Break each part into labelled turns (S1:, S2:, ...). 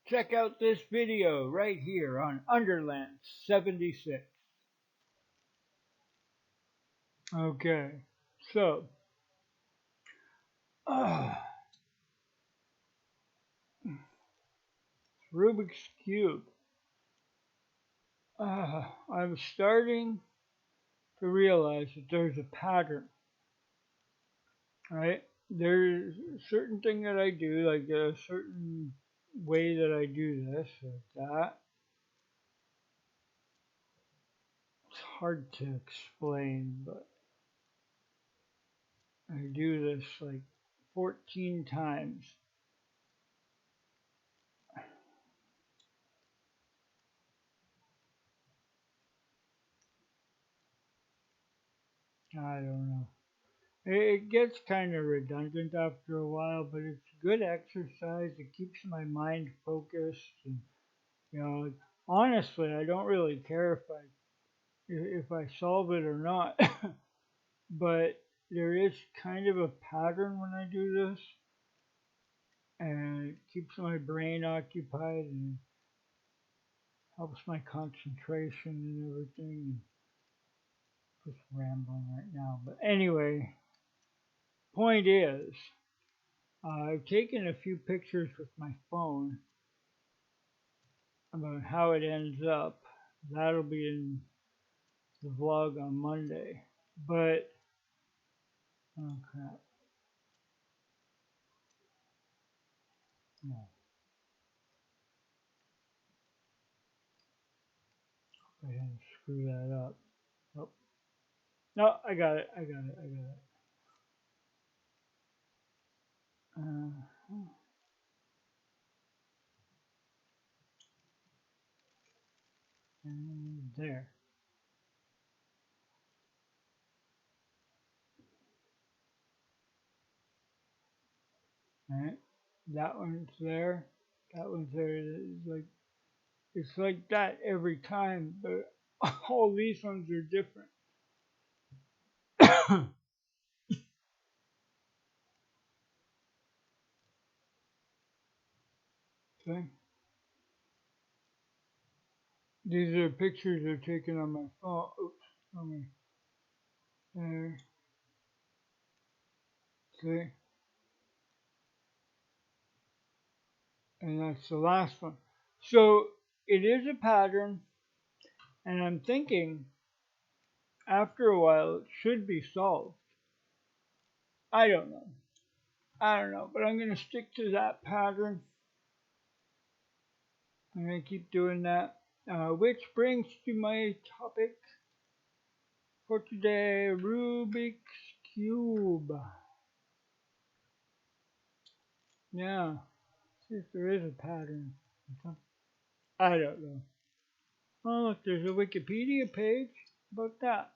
S1: check out this video right here on Underland 76. Okay, so Rubik's Cube. I'm starting to realize that there's a pattern, right? There's a certain thing that I do, like a certain way that I do this, like that. It's hard to explain, but I do this like 14 times. I don't know. It gets kind of redundant after a while, but it's good exercise. It keeps my mind focused, and you know, honestly, I don't really care if I solve it or not. But there is kind of a pattern when I do this, and it keeps my brain occupied and helps my concentration and everything. Just rambling right now, but anyway, point is, I've taken a few pictures with my phone about how it ends up. That'll be in the vlog on Monday. But, oh crap. No. I didn't screw that up. Oh. No, I got it. And there. Alright. That one's there. That one's there. It's like that every time, but all these ones are different. Okay. These are pictures I've taken on my phone. Oops. Okay. There. See? And that's the last one. So it is a pattern, and I'm thinking after a while it should be solved. I don't know. But I'm going to stick to that pattern. I'm going to keep doing that. Which brings to my topic for today, Rubik's Cube. Yeah, see if there is a pattern. I don't know. Oh, look, there's a Wikipedia page about that.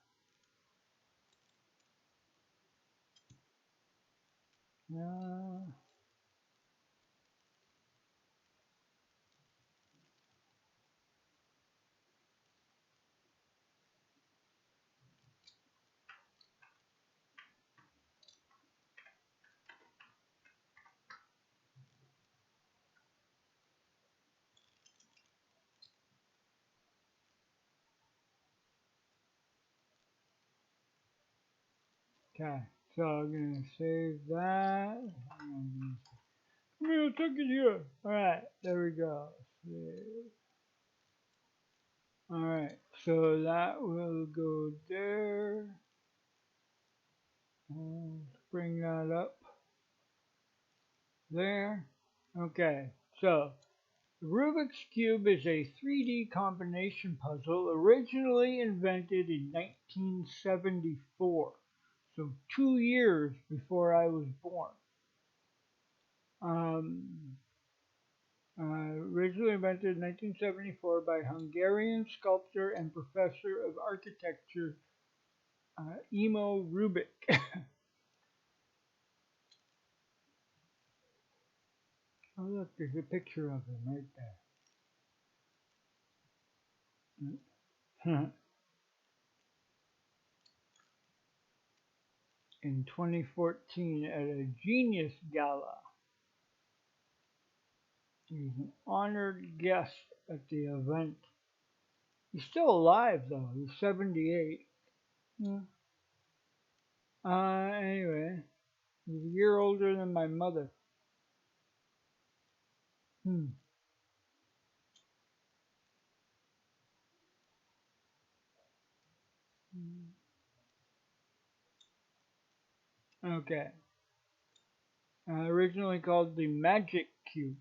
S1: Okay, so I'm going to save that. We'll take it here. Alright, there we go. Save. Alright, so that will go there. And bring that up there. Okay, so the Rubik's Cube is a 3D combination puzzle originally invented in 1974. So 2 years before I was born. Originally invented in 1974 by Hungarian sculptor and professor of architecture Imo Rubik. Oh look, there's a picture of him right there. In 2014 at a Genius Gala. He's an honored guest at the event. He's still alive though. He's 78. Hmm. Anyway, he's a year older than my mother. Hmm. Okay. Originally called the Magic Cube.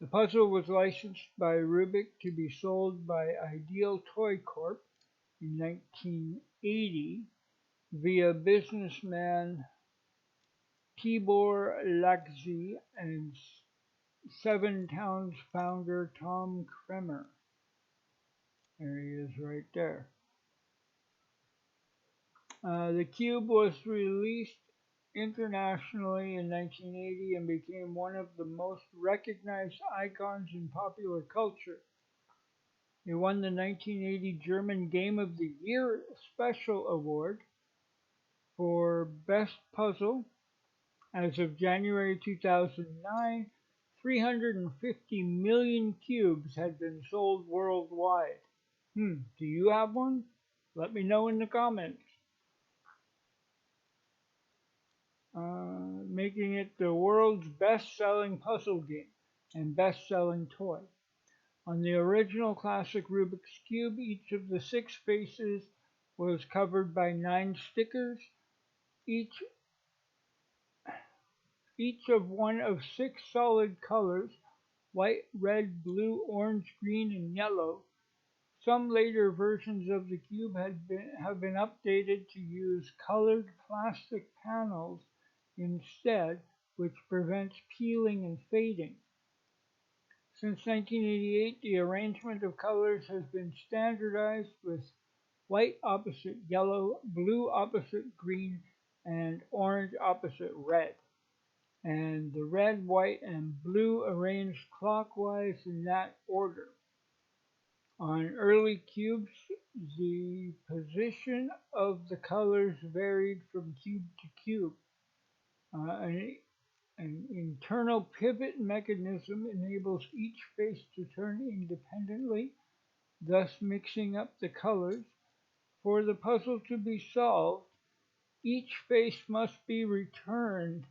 S1: The puzzle was licensed by Rubik to be sold by Ideal Toy Corp in 1980 via businessman Tibor Lagzi and Seven Towns founder Tom Kremer. There he is right there. The cube was released internationally in 1980 and became one of the most recognized icons in popular culture. It won the 1980 German Game of the Year Special Award for Best Puzzle. As of January 2009, 350 million cubes had been sold worldwide. Do you have one? Let me know in the comments. Making it the world's best-selling puzzle game and best-selling toy. On the original classic Rubik's Cube, each of the 6 faces was covered by 9 stickers, each of one of 6 solid colors: white, red, blue, orange, green, and yellow. Some later versions of the cube have been updated to use colored plastic panels instead, which prevents peeling and fading. Since 1988, the arrangement of colors has been standardized with white opposite yellow, blue opposite green, and orange opposite red, and the red, white, and blue arranged clockwise in that order. On early cubes, the position of the colors varied from cube to cube. An internal pivot mechanism enables each face to turn independently, thus mixing up the colors. For the puzzle to be solved, each face must be returned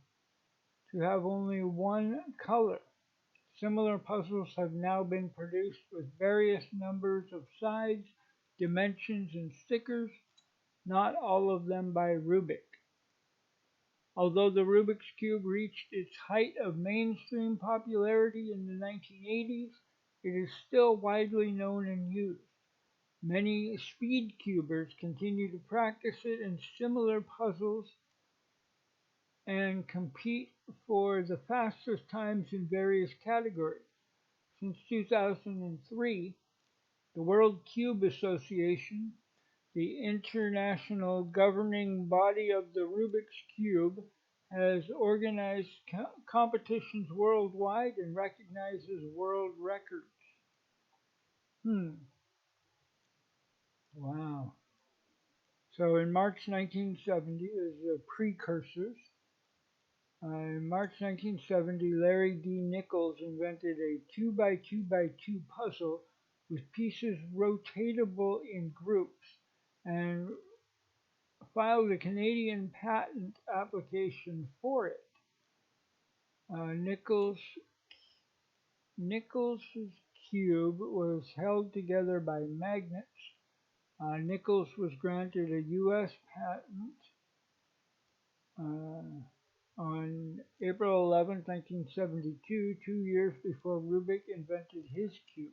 S1: to have only one color. Similar puzzles have now been produced with various numbers of sides, dimensions, and stickers, not all of them by Rubik. Although the Rubik's Cube reached its height of mainstream popularity in the 1980s, it is still widely known and used. Many speed cubers continue to practice it in similar puzzles and compete for the fastest times in various categories. Since 2003, the World Cube Association, the international governing body of the Rubik's Cube, has organized competitions worldwide and recognizes world records. Hmm, wow. So in March 1970, as the precursors, in March 1970, Larry D. Nichols invented a 2 by 2 by 2 puzzle with pieces rotatable in groups and filed a Canadian patent application for it. Nichols' cube was held together by magnets. Nichols was granted a U.S. patent on April 11, 1972, 2 years before Rubik invented his cube.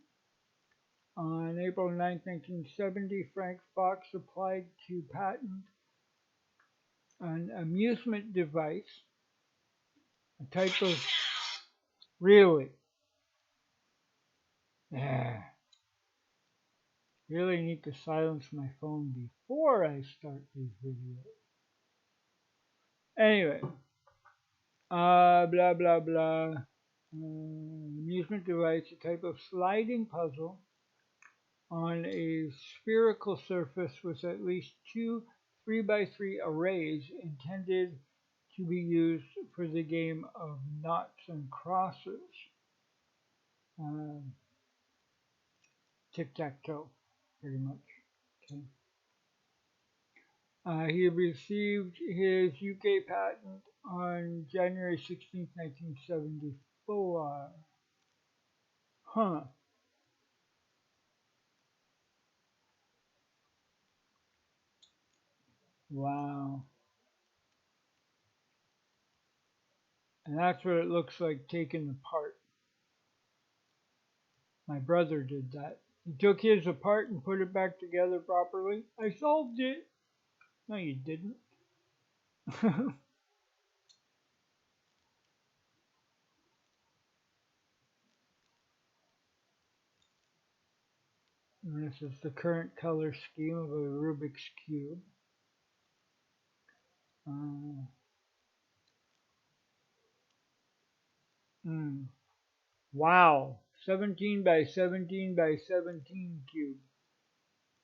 S1: On April 9, 1970, Frank Fox applied to patent an amusement device, a type of really, yeah, really need to silence my phone before I start these videos. Anyway, blah blah blah. Amusement device, a type of sliding puzzle on a spherical surface with at least 2 by 3 arrays intended to be used for the game of noughts and crosses. Um, Tic tac toe, pretty much. Okay. He received his UK patent on January 16th, 1974. Huh. Wow. And that's what it looks like taken apart. My brother did that. He took his apart and put it back together properly. I solved it. No, you didn't. And this is the current color scheme of a Rubik's Cube. Uh, mm, wow. 17 by 17 by 17 cube.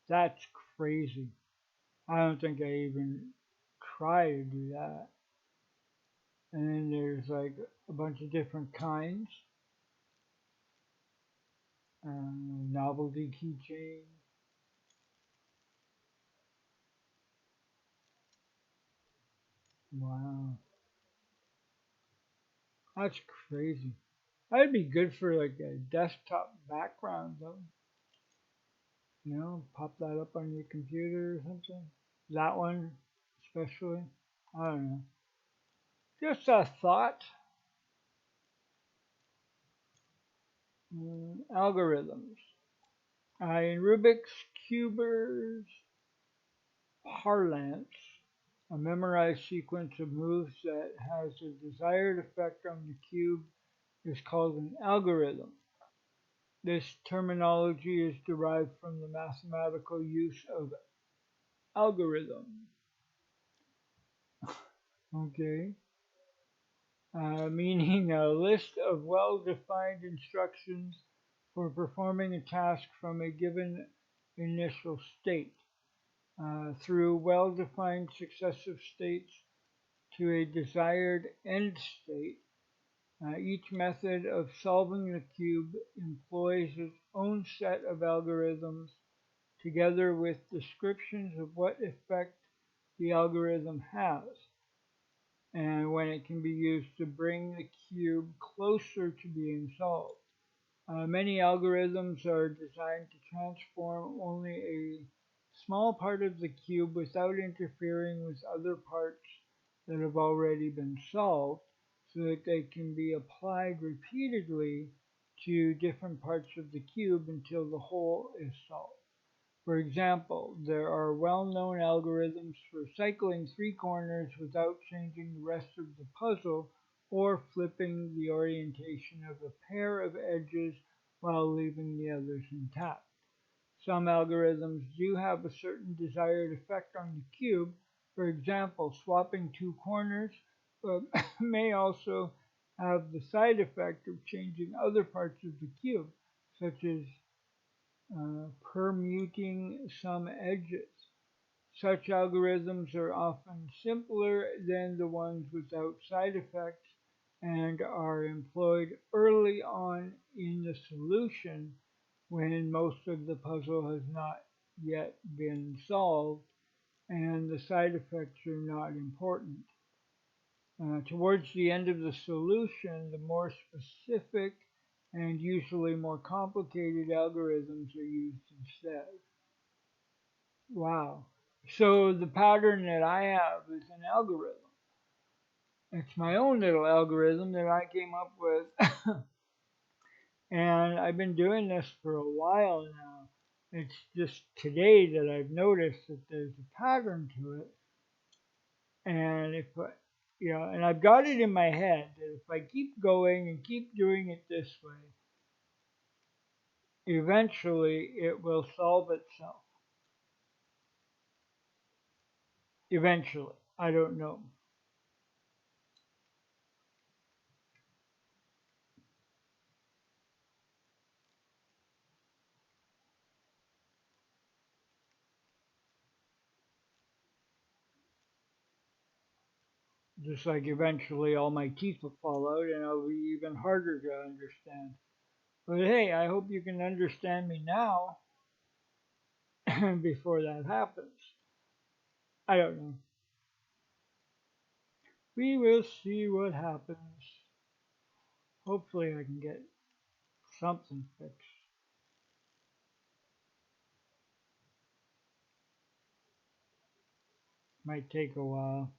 S1: That's crazy. I don't think I even try to do that. And then there's like a bunch of different kinds. Novelty keychain. Wow. That's crazy. That'd be good for like a desktop background though. Pop that up on your computer or something. That one especially. I don't know. Just a thought. Algorithms. In Rubik's Cuber's parlance, a memorized sequence of moves that has a desired effect on the cube is called an algorithm. This terminology is derived from the mathematical use of algorithm. Okay. Meaning a list of well defined instructions for performing a task from a given initial state through well defined successive states to a desired end state. Each method of solving the cube employs its own set of algorithms together with descriptions of what effect the algorithm has and when it can be used to bring the cube closer to being solved. Many algorithms are designed to transform only a small part of the cube without interfering with other parts that have already been solved so that they can be applied repeatedly to different parts of the cube until the whole is solved. For example, there are well-known algorithms for cycling three corners without changing the rest of the puzzle or flipping the orientation of a pair of edges while leaving the others intact. Some algorithms do have a certain desired effect on the cube. For example, swapping two corners uh, may also have the side effect of changing other parts of the cube, such as permuting some edges. Such algorithms are often simpler than the ones without side effects and are employed early on in the solution when most of the puzzle has not yet been solved and the side effects are not important. Towards the end of the solution, the more specific and usually more complicated algorithms are used instead. Wow. So the pattern that I have is an algorithm. It's my own little algorithm that I came up with. And I've been doing this for a while now. It's just today that I've noticed that there's a pattern to it. And and I've got it in my head that if I keep going and keep doing it this way, eventually it will solve itself. Eventually. I don't know. Just like eventually all my teeth will fall out and it'll be even harder to understand. But hey, I hope you can understand me now before that happens. I don't know. We will see what happens. Hopefully, I can get something fixed. Might take a while.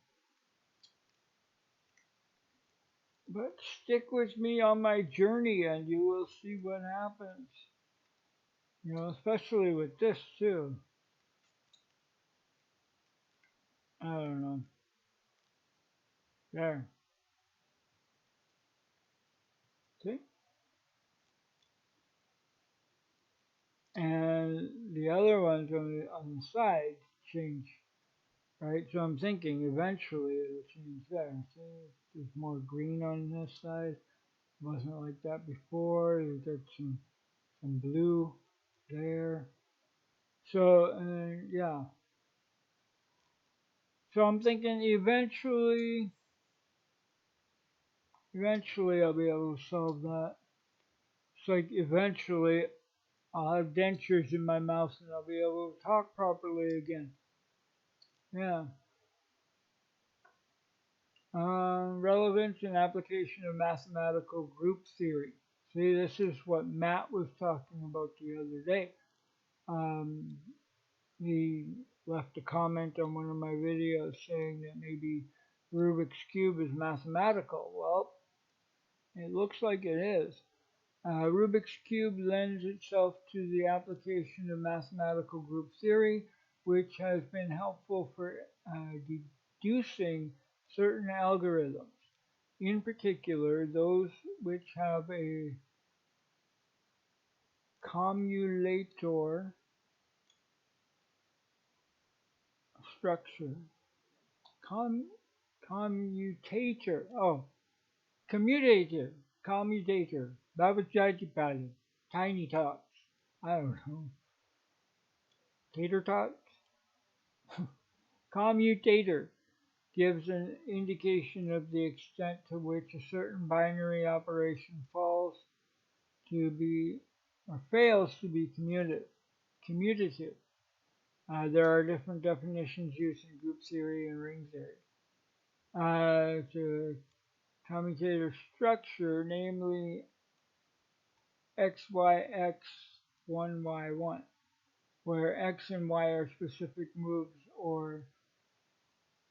S1: But stick with me on my journey and you will see what happens. Especially with this too. I don't know. There. See? And the other ones on the side change, right? So I'm thinking eventually it'll change there. See, there's more green on this side. It wasn't like that before. You got some blue there. So yeah. So I'm thinking eventually I'll be able to solve that. It's like eventually I'll have dentures in my mouth and I'll be able to talk properly again. Yeah. Relevance and application of mathematical group theory. See, this is what Matt was talking about the other day. Um, he left a comment on one of my videos saying that maybe Rubik's Cube is mathematical. Well, it looks like it is. Rubik's Cube lends itself to the application of mathematical group theory, which has been helpful for deducing certain algorithms, in particular those which have a commutator structure. Com, commutator. Oh, commutator. Commutator. Babajajipali. Tiny tots. I don't know. Tater tots? Commutator gives an indication of the extent to which a certain binary operation falls to be or fails to be commutative. There are different definitions used in group theory and ring theory. The commutator structure, namely XYX1Y1, where X and Y are specific moves or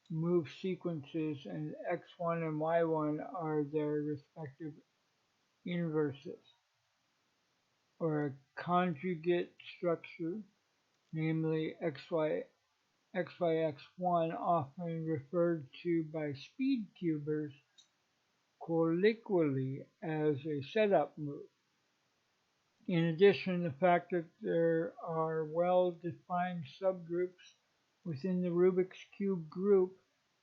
S1: move sequences and X1 and Y1 are their respective inverses, or a conjugate structure, namely XYX1, often referred to by speed cubers colloquially as a setup move. In addition, the fact that there are well-defined subgroups within the Rubik's Cube group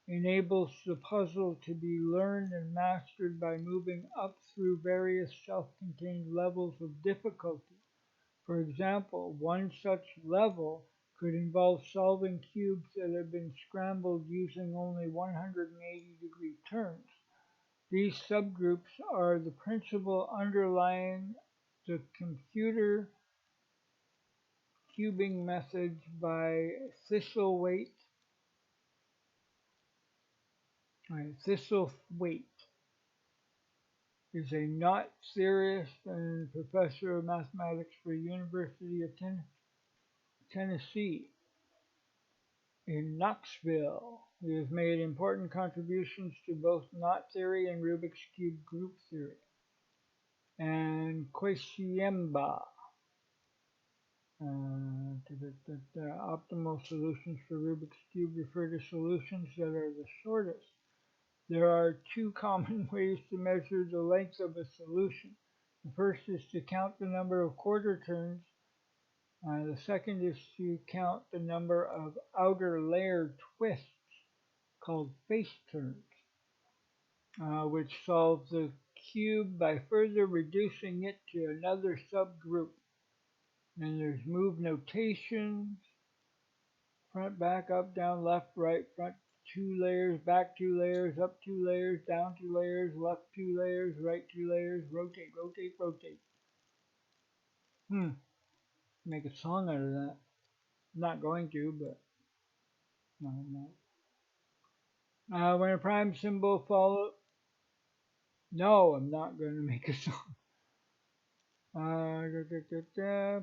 S1: enables the puzzle to be learned and mastered by moving up through various self-contained levels of difficulty. For example, one such level could involve solving cubes that have been scrambled using only 180-degree turns. These subgroups are the principle underlying the computer cubing methods by Thistlethwaite. Thistlethwaite is a Knott theorist and professor of mathematics for the University of Tennessee in Knoxville. He has made important contributions to both knot theory and Rubik's Cube group theory. And Koishiyemba, optimal solutions for Rubik's Cube refer to solutions that are the shortest. There are two common ways to measure the length of a solution. The first is to count the number of quarter turns. The second is to count the number of outer layer twists called face turns, which solves the cube by further reducing it to another subgroup. Then there's move notations, front, back, up, down, left, right, front 2 layers, back 2 layers, up 2 layers, down 2 layers, left 2 layers, right 2 layers, rotate, rotate, rotate. Hmm. Make a song out of that. I'm not going to, but no, I'm not. When a prime symbol follow, no, I'm not going to make a song.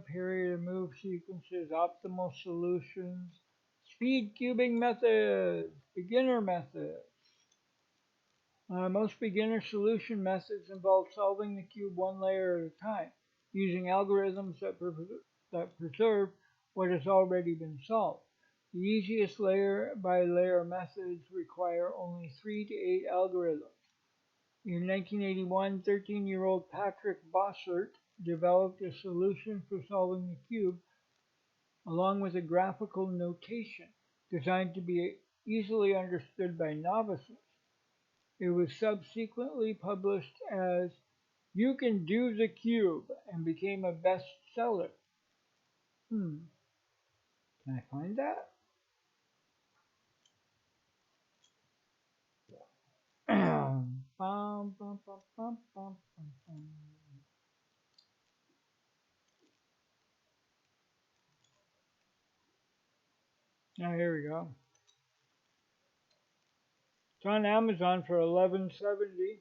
S1: Period and move sequences, optimal solutions, speed cubing methods, beginner methods. Most beginner solution methods involve solving the cube one layer at a time, using algorithms that preserve what has already been solved. The easiest layer by layer methods require only 3 to 8 algorithms. In 1981, 13-year-old Patrick Bossert developed a solution for solving the cube along with a graphical notation designed to be easily understood by novices. It was subsequently published as "You Can Do the Cube" and became a bestseller. Hmm, can I find that? Bum, bum, bum, bum, bum, bum. Oh, here we go. It's on Amazon for 11.70.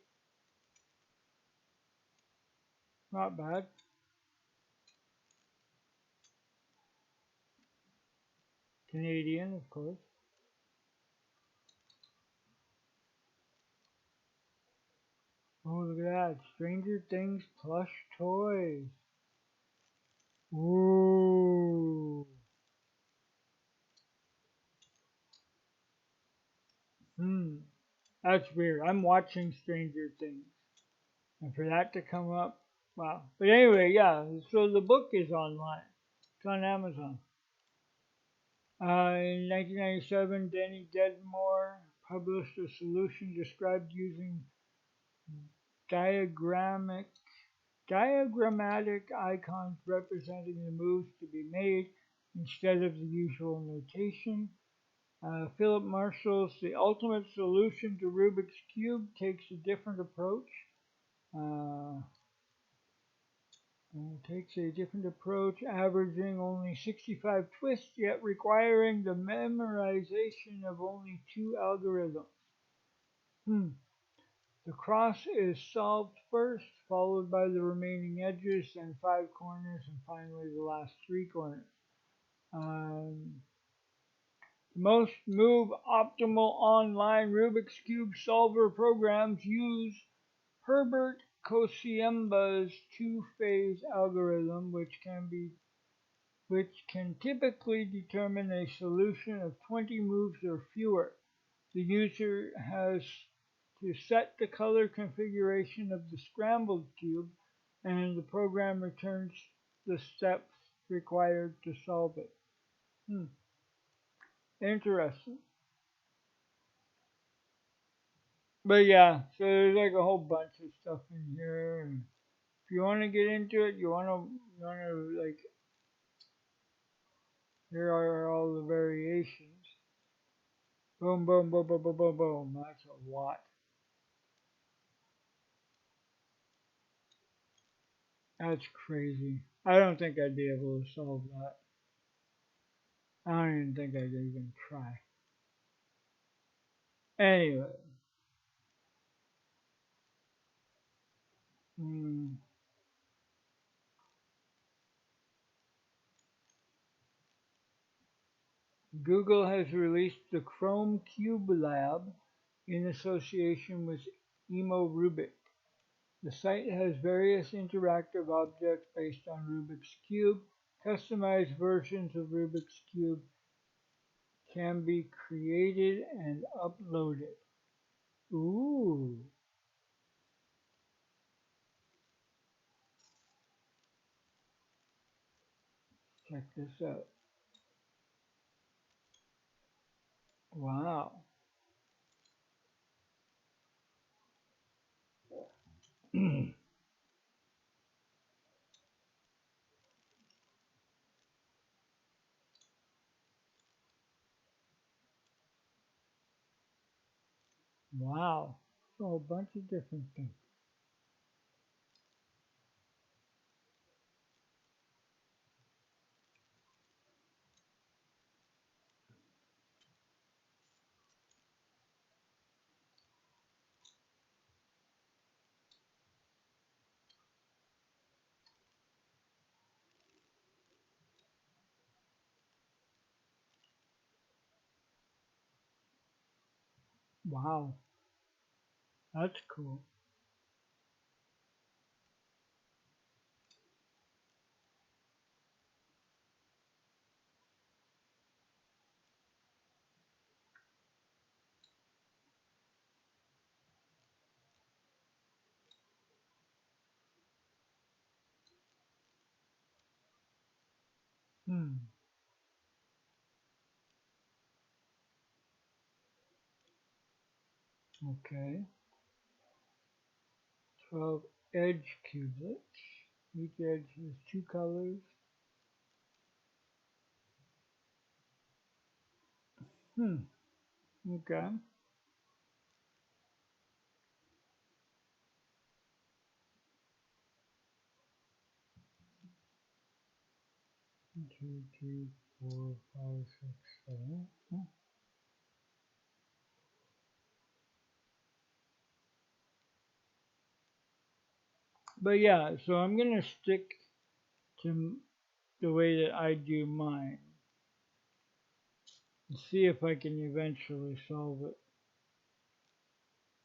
S1: Not bad. Canadian, of course. Oh, look at that. Stranger Things plush toys. Ooh. Hmm. That's weird. I'm watching Stranger Things. And for that to come up, wow. But anyway, yeah, so the book is online. It's on Amazon. In 1997, Danny Dedmore published a solution described using diagrammic, diagrammatic icons representing the moves to be made instead of the usual notation. Philip Marshall's The Ultimate Solution to Rubik's Cube takes a different approach. Uh, averaging only 65 twists, yet requiring the memorization of only 2 algorithms. Hmm. The cross is solved first, followed by the remaining edges, then 5 corners, and finally the last 3 corners. Um, most move optimal online Rubik's Cube solver programs use Herbert Kosiemba's two-phase algorithm, which can typically determine a solution of 20 moves or fewer. The user has to set the color configuration of the scrambled cube, and the program returns the steps required to solve it. Hmm. Interesting. But yeah, so there's like a whole bunch of stuff in here. And if you want to get into it, you want to like, here are all the variations. Boom, boom, boom, boom, boom, boom, boom. That's a lot. That's crazy. I don't think I'd be able to solve that. I don't even think I'd even try. Anyway, mm, Google has released the Chrome Cube Lab in association with Emo Rubik. The site has various interactive objects based on Rubik's Cube. Customized versions of Rubik's Cube can be created and uploaded. Ooh, check this out. Wow. Wow. So a bunch of different things. Wow, that's cool. Hmm. Okay. 12 edge cublets. Each edge has two colors. Hmm. Okay. 1, 2, 3, 4, 5, 6, 7. Hmm. But yeah, so I'm gonna stick to the way that I do mine and see if I can eventually solve it.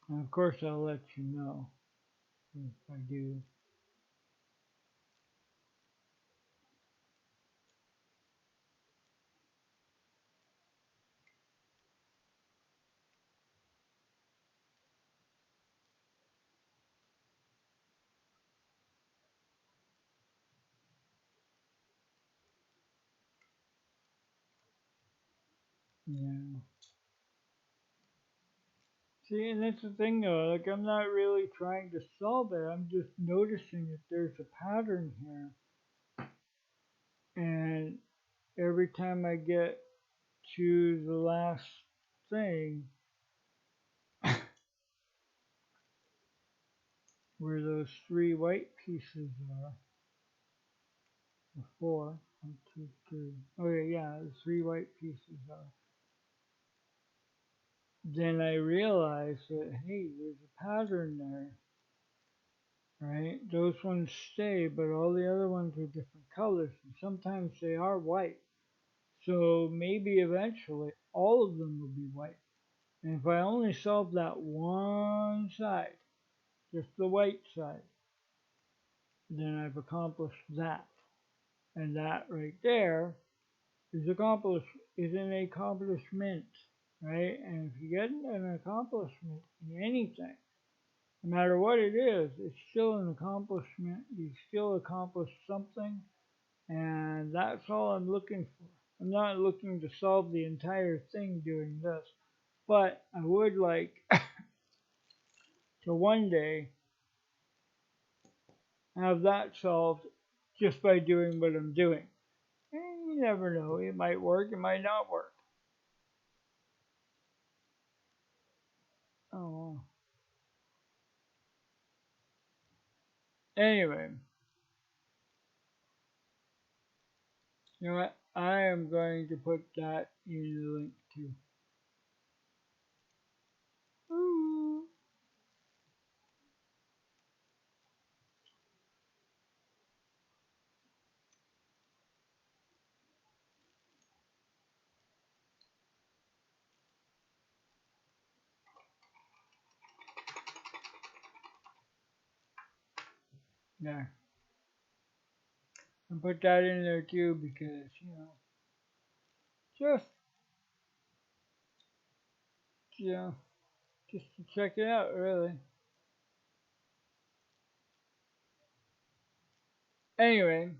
S1: And of course, I'll let you know if I do. Yeah. See, and that's the thing though, like I'm not really trying to solve it, I'm just noticing that there's a pattern here. And every time I get to the last thing, where those three white pieces are, or four, 1, 2, 3. Okay, yeah, the three white pieces are. Then I realize that, hey, there's a pattern there, right? Those ones stay, but all the other ones are different colors, and sometimes they are white. So maybe eventually all of them will be white. And if I only solve that one side, just the white side, then I've accomplished that. And that right there is an accomplishment, right? And if you get an accomplishment in anything, no matter what it is, it's still an accomplishment. You still accomplished something, and that's all I'm looking for. I'm not looking to solve the entire thing doing this, but I would like to one day have that solved just by doing what I'm doing. And you never know, it might work, it might not work. Oh, well. Anyway, you know what? I am going to put that in the link too. Ooh. Yeah, and put that in there too because just you know, just to check it out. Really. Anyway,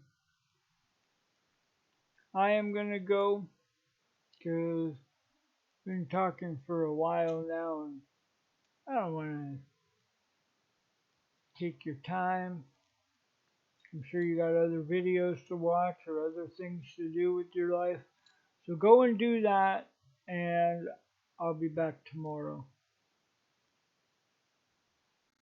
S1: I am gonna go because I've been talking for a while now, and I don't want to take your time. I'm sure you got other videos to watch or other things to do with your life. So go and do that, and I'll be back tomorrow.